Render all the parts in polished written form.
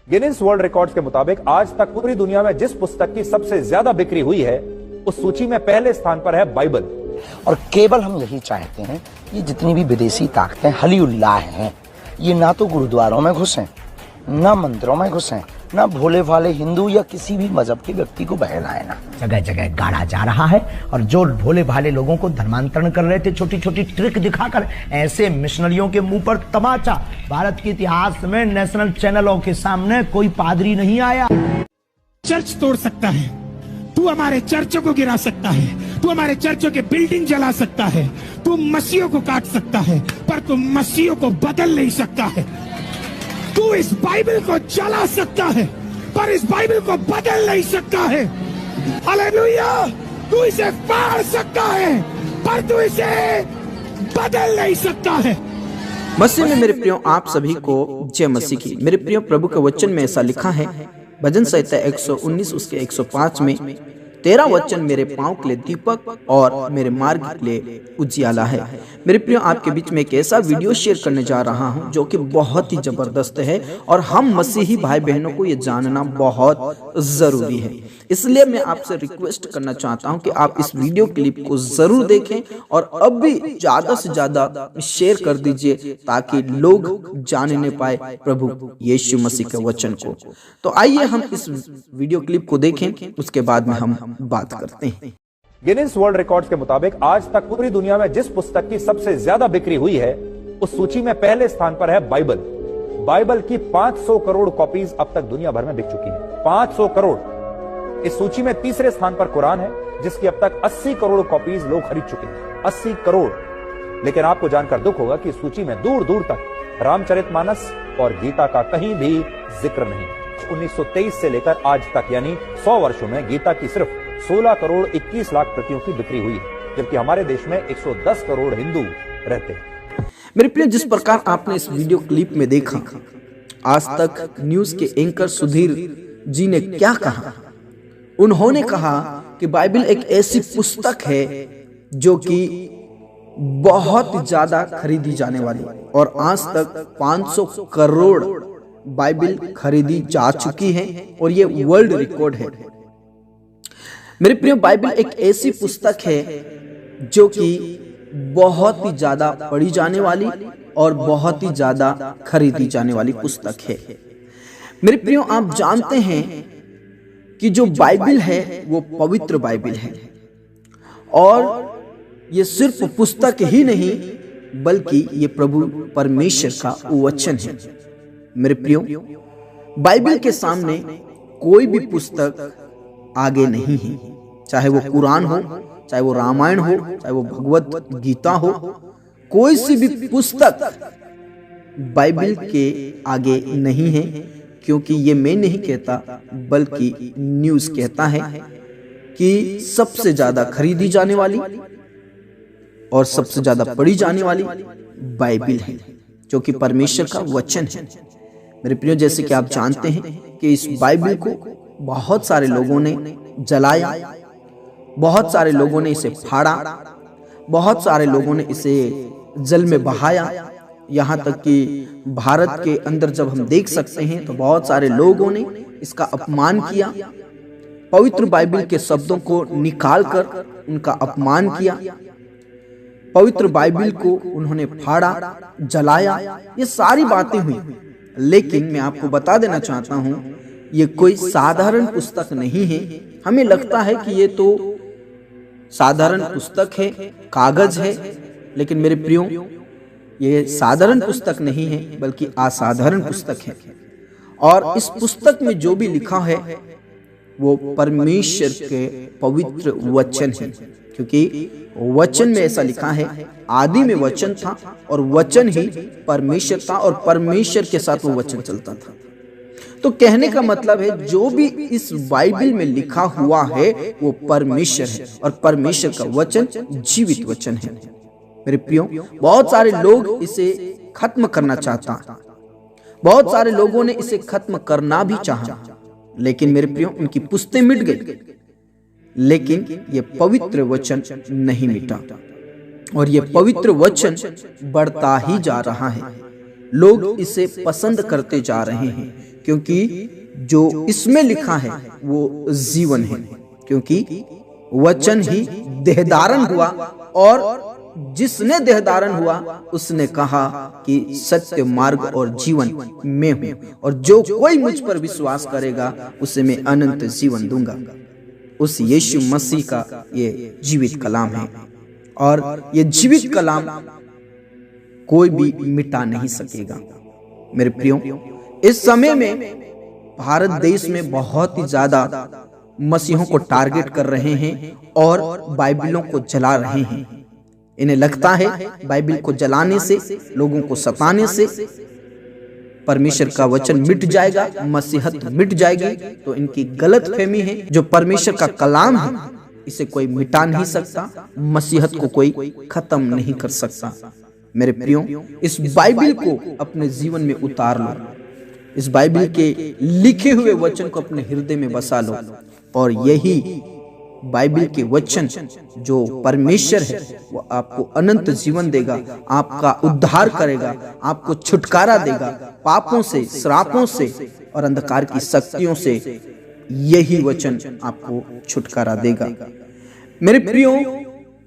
Guinness world records के मुताबिक आज तक पूरी दुनिया में जिस पुस्तक की सबसे ज्यादा बिक्री हुई है उस सूची में पहले स्थान पर है बाइबल। और केवल हम यही चाहते हैं, ये जितनी भी विदेशी ताकतें हली उल्लाह हैं, ये ना तो गुरुद्वारों में घुसें, ना मंदिरों में घुसें, ना भोले भाले हिंदू या किसी भी मजहब के व्यक्ति को बहलाए ना। जगह जगह गाड़ा जा रहा है और जो भोले भाले लोगों को धर्मांतरण कर रहे थे छोटी छोटी ट्रिक दिखाकर, ऐसे मिशनरियों के मुंह पर तमाचा। भारत के इतिहास में नेशनल चैनलों के सामने कोई पादरी नहीं आया। चर्च तोड़ सकता है, तू हमारे चर्चों को गिरा सकता है, तू हमारे चर्चों के बिल्डिंग जला सकता है, तू मसीहों को काट सकता है, पर तू मसीहों को बदल नहीं सकता है। तू इस बाइबल को जला सकता है पर इस बाइबल को बदल नहीं सकता है। हालेलुया! तू इसे फाड़ सकता है पर तू इसे बदल नहीं सकता है। मसीह में मेरे प्रियो आप सभी को जय मसीह की। मेरे प्रियो प्रभु के वचन में ऐसा लिखा है, भजन संहिता 119 उसके 105 में, तेरा वचन मेरे पांव के लिए दीपक और मेरे मार्ग के लिए उजियाला है। मेरे प्रियो आपके बीच में एक ऐसा वीडियो शेयर करने जा रहा हूं जो कि बहुत ही जबरदस्त है और हम मसीही भाई बहनों को ये जानना बहुत जरूरी है। इसलिए मैं आपसे रिक्वेस्ट करना चाहता हूं कि आप इस वीडियो क्लिप को जरूर देखें और अब भी ज्यादा से ज्यादा शेयर कर दीजिए ताकि लोग जानने पाए प्रभु यीशु मसीह के वचन को। तो आइए हम इस वीडियो क्लिप को देखें, उसके बाद में हम बात करते हैं। गिनीज वर्ल्ड रिकॉर्ड्स के मुताबिक आज तक पूरी दुनिया में जिस पुस्तक की सबसे ज्यादा बिक्री हुई है उस सूची में पहले स्थान पर है बाइबल। बाइबल की 500 करोड़ कॉपीज अब तक दुनिया भर में बिक चुकी है। 500 करोड़। इस सूची में तीसरे स्थान पर कुरान है जिसकी अब तक 80 करोड़ कॉपीज लोग खरीद चुके हैं। 80 करोड़। लेकिन आपको जानकर दुख होगा कि इस सूची में दूर दूर तक रामचरितमानस और गीता का कहीं भी जिक्र नहीं। 1923 से लेकर आज तक यानी 100 वर्षों में गीता की सिर्फ 16 करोड़ 21 लाख प्रतियों की बिक्री हुई है, जबकि हमारे देश में 110 करोड़ हिंदू रहते हैं। मेरे प्रिय, जिस प्रकार आपने इस वीडियो क्लिप में देखा, आज तक न्यूज के एंकर सुधीर जी ने क्या कहा। उन्होंने कहा कि बाइबल एक ऐसी पुस्तक है जो कि बहुत ज्यादा खरीदी जाने वाली, और आज तक 500 करोड़ बाइबल खरीदी जा चुकी है और ये वर्ल्ड रिकॉर्ड है। मेरे प्रिय, बाइबल एक ऐसी पुस्तक है जो कि बहुत ही ज्यादा पढ़ी जाने वाली और बहुत ही ज्यादा खरीदी जाने वाली पुस्तक है। मेरे प्रियो, आप जानते हैं कि जो बाइबल है वो पवित्र बाइबल है और ये सिर्फ पुस्तक ही नहीं बल्कि ये प्रभु परमेश्वर का वचन है। मेरे प्रियो, बाइबल के सामने कोई भी पुस्तक आगे नहीं है, चाहे वो कुरान हो, चाहे वो रामायण हो, चाहे वो भगवत गीता हो, कोई सी भी पुस्तक बाइबल के आगे नहीं है। क्योंकि ये मैं नहीं कहता बल्कि न्यूज़ कहता है कि सबसे ज्यादा खरीदी जाने वाली और सबसे ज्यादा पढ़ी जाने वाली बाइबल है जो कि परमेश्वर का वचन है। मेरे प्रियो, जैसे कि आप जानते हैं कि इस बाइबल को बहुत सारे लोगों ने जलाया, बहुत सारे लोगों ने इसे फाड़ा, बहुत सारे लोगों ने इसे जल में बहाया। यहाँ तक कि भारत के अंदर जब हम देख सकते हैं तो बहुत सारे लोगों ने इसका अपमान किया, पवित्र बाइबल के शब्दों को निकालकर उनका अपमान किया, पवित्र बाइबल को उन्होंने फाड़ा, जलाया। ये सारी बातें हुई। लेकिन मैं आपको बता देना चाहता हूं, ये कोई साधारण पुस्तक नहीं है। हमें लगता है कि ये तो साधारण पुस्तक है, कागज है, लेकिन मेरे प्रियो, ये साधारण पुस्तक नहीं है बल्कि असाधारण पुस्तक है। और इस पुस्तक में जो भी लिखा है वो परमेश्वर के पवित्र वचन है। क्योंकि वचन में ऐसा लिखा है, आदि में वचन था और वचन ही परमेश्वर था और परमेश्वर के साथ वो वचन चलता था। तो कहने का मतलब है जो भी इस बाइबल में लिखा हुआ है वो परमेश्वर है और परमेश्वर का वचन जीवित वचन है। मेरे प्रियो, बहुत सारे लोग इसे खत्म करना चाहता, बहुत सारे लोगों ने इसे खत्म करना भी चाहा, लेकिन मेरे प्रियो उनकी पुश्तें मिट गई, लेकिन ये पवित्र वचन नहीं मिटा और ये पवित्र वचन बढ़ता ही जा रहा है। लोग इसे पसंद करते जा रहे हैं क्योंकि जो इसमें लिखा है वो जीवन है, क्योंकि वचन ही देहधारण हुआ और जिसने देहधारण हुआ उसने कहा कि सत्य मार्ग और जीवन मैं हूं, और जो कोई मुझ पर विश्वास करेगा उसे मैं अनंत जीवन दूंगा। उस यीशु मसीह का ये जीवित कलाम है, और ये जीवित कलाम कोई भी मिटा नहीं सकेगा। मेरे प्रियो, इस समय में भारत देश में बहुत ही ज्यादा मसीहों को टारगेट कर रहे हैं और बाइबलों को जला रहे हैं। इन्हें लगता है बाइबल को जलाने से, लोगों को सताने से परमेश्वर का वचन मिट जाएगा, मसीहत मिट जाएगी। तो इनकी गलत फहमी है। जो परमेश्वर का कलाम है इसे कोई मिटा नहीं सकता, मसीहत को कोई खत्म नहीं कर सकता। मेरे प्रियो, इस बाइबल को अपने जीवन में उतार लो, इस बाइबल के लिखे हुए वचन को अपने हृदय में बसा लो, और यही बाइबल के वचन जो परमेश्वर है वो आपको अनंत जीवन देगा, आपका उद्धार करेगा, आपको छुटकारा देगा पापों से, श्रापों से और अंधकार की शक्तियों से। यही वचन आपको छुटकारा देगा। मेरे प्रियो,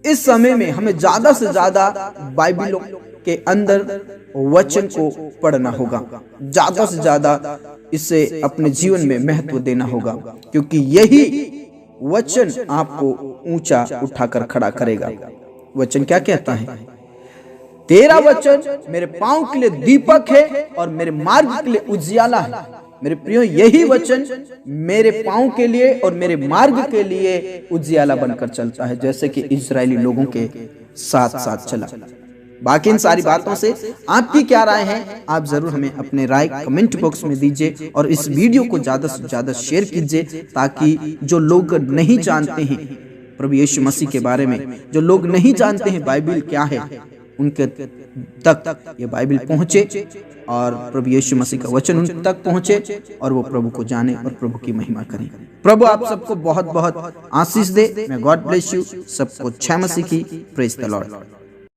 इस समय में हमें ज्यादा से ज्यादा बाइबलों के अंदर वचन को पढ़ना होगा, ज्यादा से ज्यादा इसे अपने जीवन में महत्व देना होगा, क्योंकि यही वचन आपको ऊंचा उठाकर खड़ा करेगा। वचन क्या कहता है? तेरा वचन मेरे पांव के लिए दीपक है और मेरे मार्ग के लिए उजियाला है। मेरे प्रियो, यही वचन मेरे पांव के लिए और मेरे मार्ग के लिए उजियाला बनकर चलता है, जैसे कि इजरायली लोगों के साथ साथ चला। बाकी इन सारी बातों से आपकी क्या राय है? आप जरूर हमें अपने राय कमेंट बॉक्स में दीजिए, और इस वीडियो को ज्यादा से ज्यादा शेयर कीजिए, ताकि जो लोग नहीं जानते हैं प्रभु यीशु मसीह के बारे में, जो लोग नहीं जानते हैं बाइबल क्या है, उनके तक ये बाइबल पहुंचे और प्रभु यीशु मसीह का वचन उन तक पहुंचे, और वो प्रभु को जाने और प्रभु की महिमा करें। प्रभु आप सबको बहुत बहुत आशीष दे। मैं गॉड ब्लेस यू। सबको जय मसीह की। Praise the Lord.